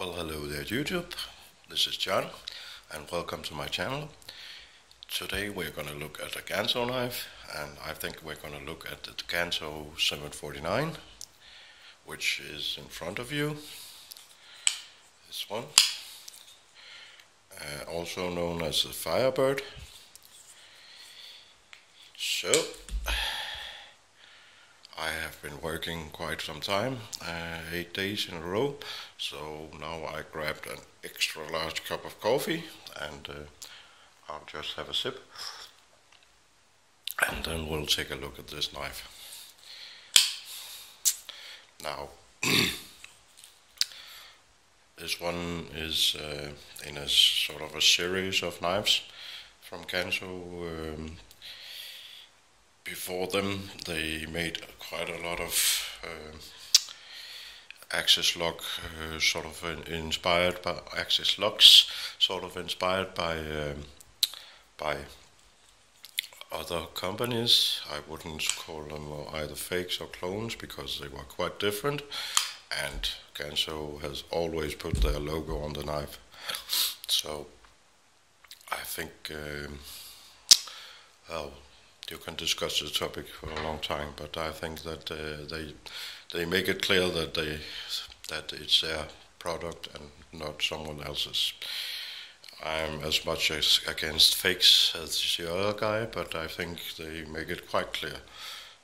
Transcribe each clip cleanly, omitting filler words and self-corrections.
Well, hello there YouTube, this is John and welcome to my channel. Today we're going to look at a Ganzo knife, and I think we're going to look at the Ganzo 749, which is in front of you, this one, also known as the Firebird. So, I have been working quite some time, 8 days in a row, so now I grabbed an extra large cup of coffee and I'll just have a sip and then we'll take a look at this knife. Now, this one is in a sort of a series of knives from Ganzo. Before them, they made quite a lot of axis lock, sort of inspired by axis locks, sort of inspired by other companies. I wouldn't call them either fakes or clones because they were quite different. And Ganzo has always put their logo on the knife. So I think, well, you can discuss the topic for a long time, but I think that they make it clear that it's their product and not someone else's. I'm as much as against fakes as the other guy, but I think they make it quite clear.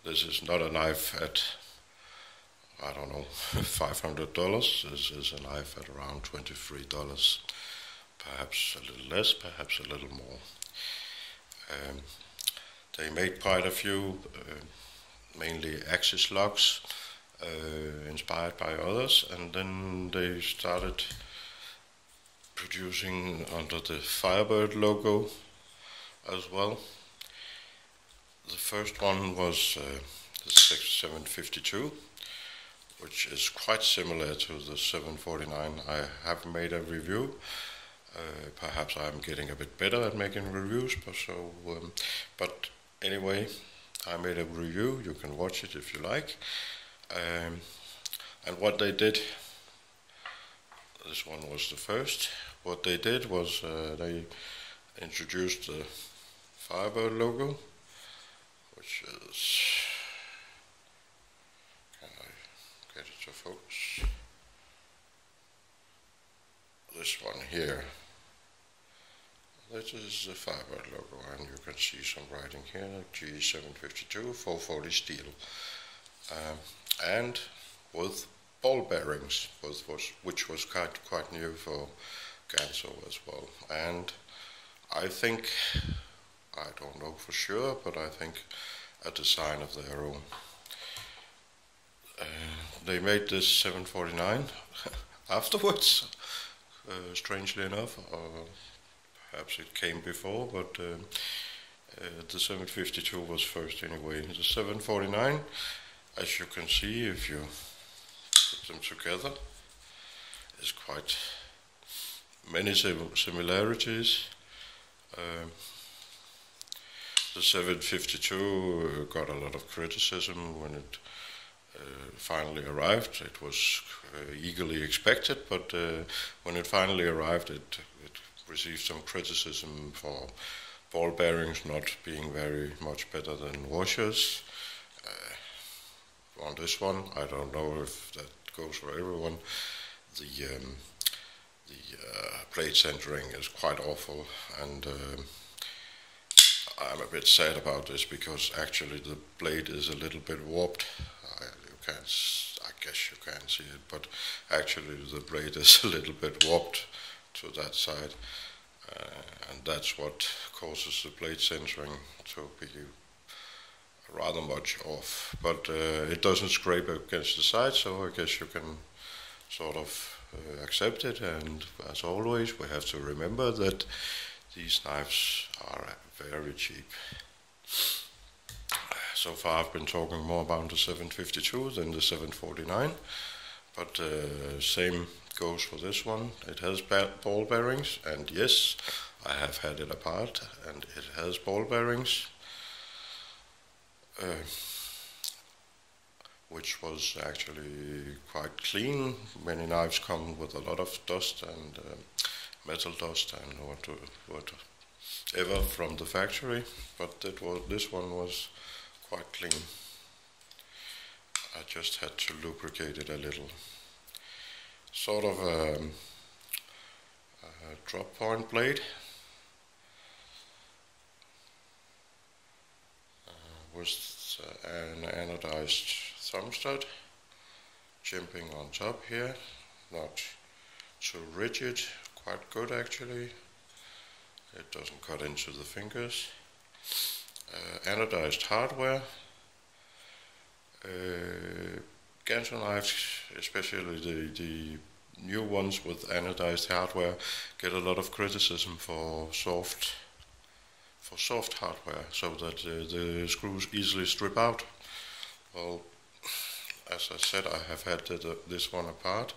This is not a knife at, I don't know, $500. This is a knife at around $23. Perhaps a little less, perhaps a little more. They made quite a few, mainly axis locks, inspired by others, and then they started producing under the Firebird logo as well. The first one was the 752, which is quite similar to the 749. I have made a review. Perhaps I'm getting a bit better at making reviews, but anyway, I made a review. You can watch it if you like. And what they did, this one was the first. What they did was they introduced the Firebird logo, which is, can I get it to focus? This one here. This is the Firebird logo, and you can see some writing here, G752 440 steel, and with ball bearings, which was quite new for Ganzo as well. And I think, I don't know for sure, but I think a design of their own. They made this 749 afterwards, strangely enough. Perhaps it came before, but the 752 was first anyway. The 749, as you can see if you put them together, is quite many similarities. The 752 got a lot of criticism when it finally arrived. It was eagerly expected, but when it finally arrived, it received some criticism for ball bearings not being very much better than washers. On this one, I don't know if that goes for everyone. The blade centering is quite awful, and I'm a bit sad about this because actually the blade is a little bit warped. I guess you can't see it, but actually the blade is a little bit warped to that side, and that's what causes the blade centering to be rather much off. But it doesn't scrape against the side, so I guess you can sort of accept it. And as always, we have to remember that these knives are very cheap. So far I've been talking more about the 752 than the 749, but same goes for this one. It has ball bearings, and yes, I have had it apart, and it has ball bearings. which was actually quite clean. Many knives come with a lot of dust and metal dust and whatever from the factory, but this one was quite clean. I just had to lubricate it a little. Sort of a drop point blade with an anodized thumb stud, jimping on top here, not too rigid, quite good actually. It doesn't cut into the fingers. Anodized hardware. Ganzo knives, especially the new ones with anodized hardware, get a lot of criticism for soft hardware, so that the screws easily strip out. Well, as I said, I have had this one apart,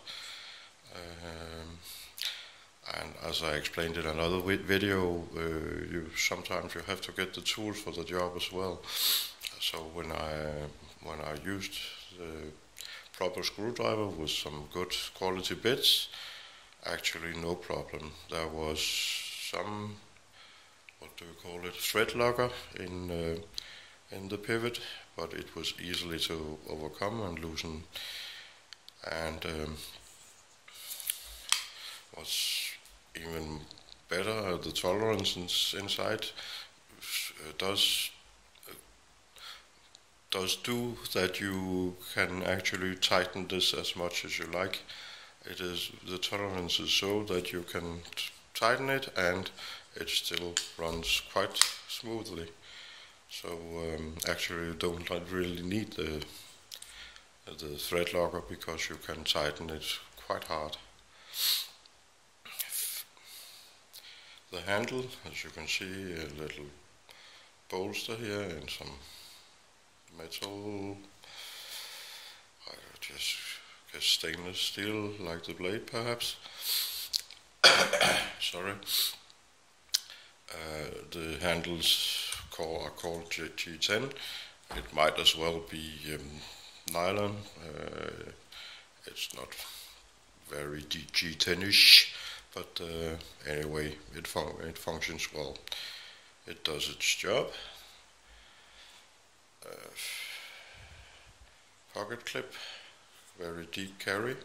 and as I explained in another video, sometimes you have to get the tools for the job as well. So when I used the proper screwdriver with some good quality bits, actually no problem. There was some, what do you call it, thread locker in the pivot, but it was easily to overcome and loosen. And what's even better, the tolerance inside does do that you can actually tighten this as much as you like. The tolerance is so that you can tighten it and it still runs quite smoothly. So actually you don't really need the thread locker, because you can tighten it quite hard. The handle, as you can see, a little bolster here and some metal, I just guess stainless steel, like the blade perhaps. Sorry. The handles are called G10. It might as well be nylon. It's not very G10ish, but anyway, it functions well. It does its job. Pocket clip, very deep carry,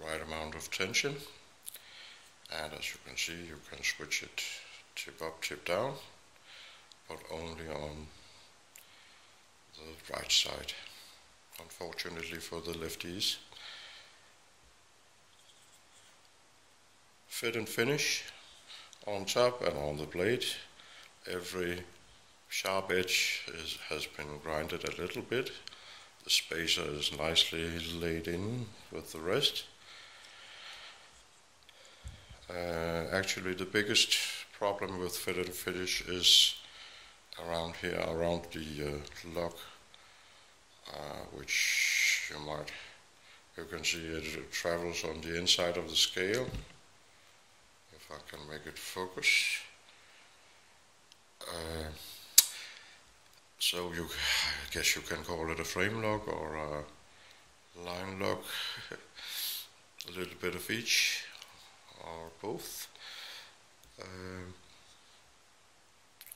right amount of tension, and as you can see, you can switch it tip up, tip down, but only on the right side, unfortunately for the lefties. Fit and finish on top and on the blade. Every sharp edge has been grinded a little bit. The spacer is nicely laid in with the rest. Actually, the biggest problem with fit and finish is around here, around the lock, which you can see it travels on the inside of the scale. If I can make it focus. So I guess you can call it a frame lock or a line lock, a little bit of each, or both.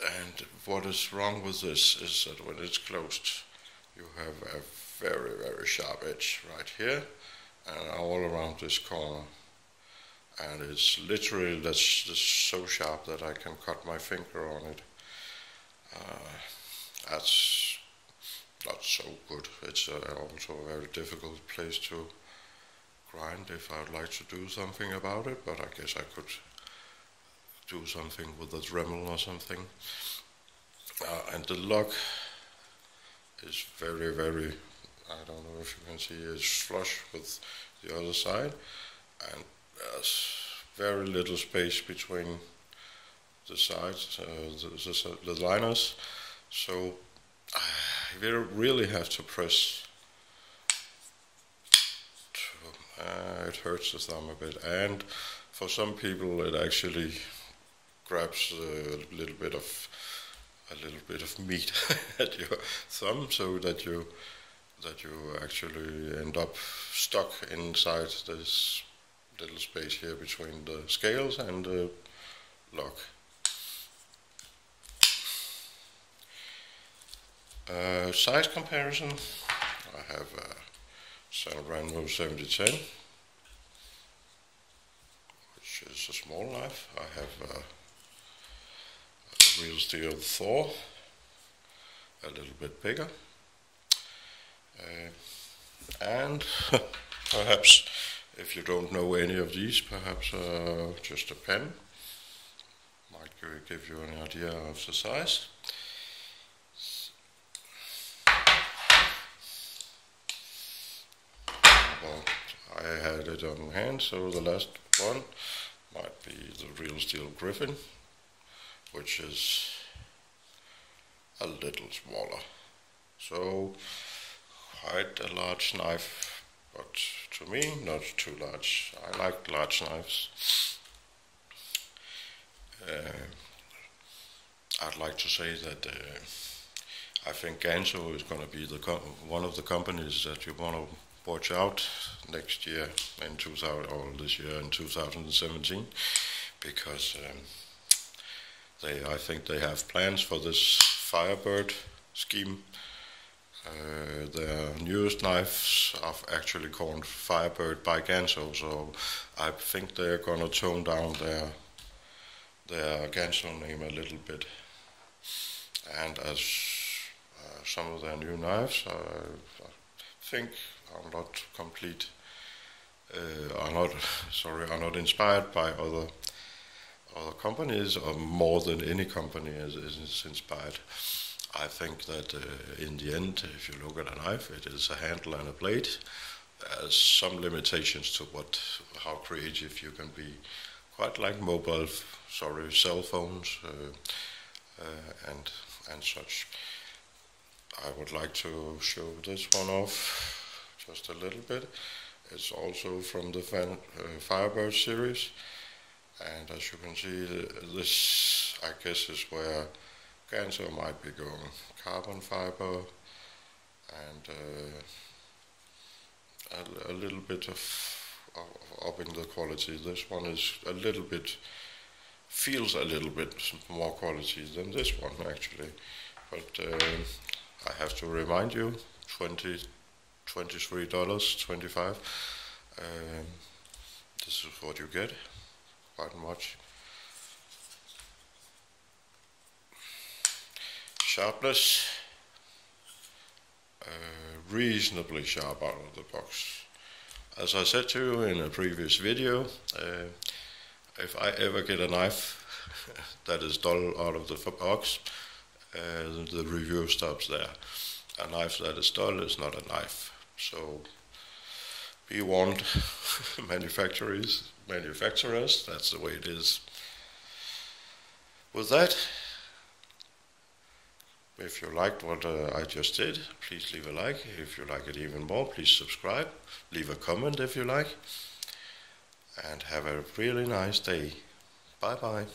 And what is wrong with this is that when it's closed, you have a very, very sharp edge right here and all around this corner. And it's literally that's so sharp that I can cut my finger on it. That's not so good. It's also a very difficult place to grind if I would like to do something about it, but I guess I could do something with a Dremel or something. And the lock is very, very, I don't know if you can see, it's flush with the other side, and there's very little space between the sides, the liners, so you really have to press. It hurts the thumb a bit, and for some people it actually grabs a little bit of a little bit of meat at your thumb, so that you actually end up stuck inside this little space here between the scales and the lock. Size comparison. I have a San Remo 7010, which is a small knife. I have a real steel Thor, a little bit bigger, and perhaps, if you don't know any of these, perhaps just a pen might give you an idea of the size. Well, I had it on hand, so the last one might be the real steel Griffin, which is a little smaller. So quite a large knife, but to me not too large. I like large knives. I'd like to say that I think Ganzo is going to be one of the companies that you want to watch out next year in 2000, or this year in 2017, because I think they have plans for this Firebird scheme. Their newest knives are actually called Firebird by Ganzo, so I think they're gonna tone down their Ganzo name a little bit. And as some of their new knives, I think are not complete, are not inspired by other companies, or more than any company is inspired. I think that in the end, if you look at a knife, it is a handle and a blade. There's some limitations to how creative you can be, quite like cell phones and such. I would like to show this one off just a little bit. It's also from the Firebird series, and as you can see, this I guess is where Ganzo might be going. Carbon fiber and a little bit of upping the quality. This one is a little bit, feels a little bit more quality than this one actually, but I have to remind you, $23.25. This is what you get, quite much. Sharpness, reasonably sharp out of the box. As I said to you in a previous video, if I ever get a knife that is dull out of the box, the review stops there. A knife that is dull is not a knife. So be warned, manufacturers, that's the way it is. With that, if you liked what I just did, please leave a like. If you like it even more, please subscribe. Leave a comment if you like. And have a really nice day. Bye bye.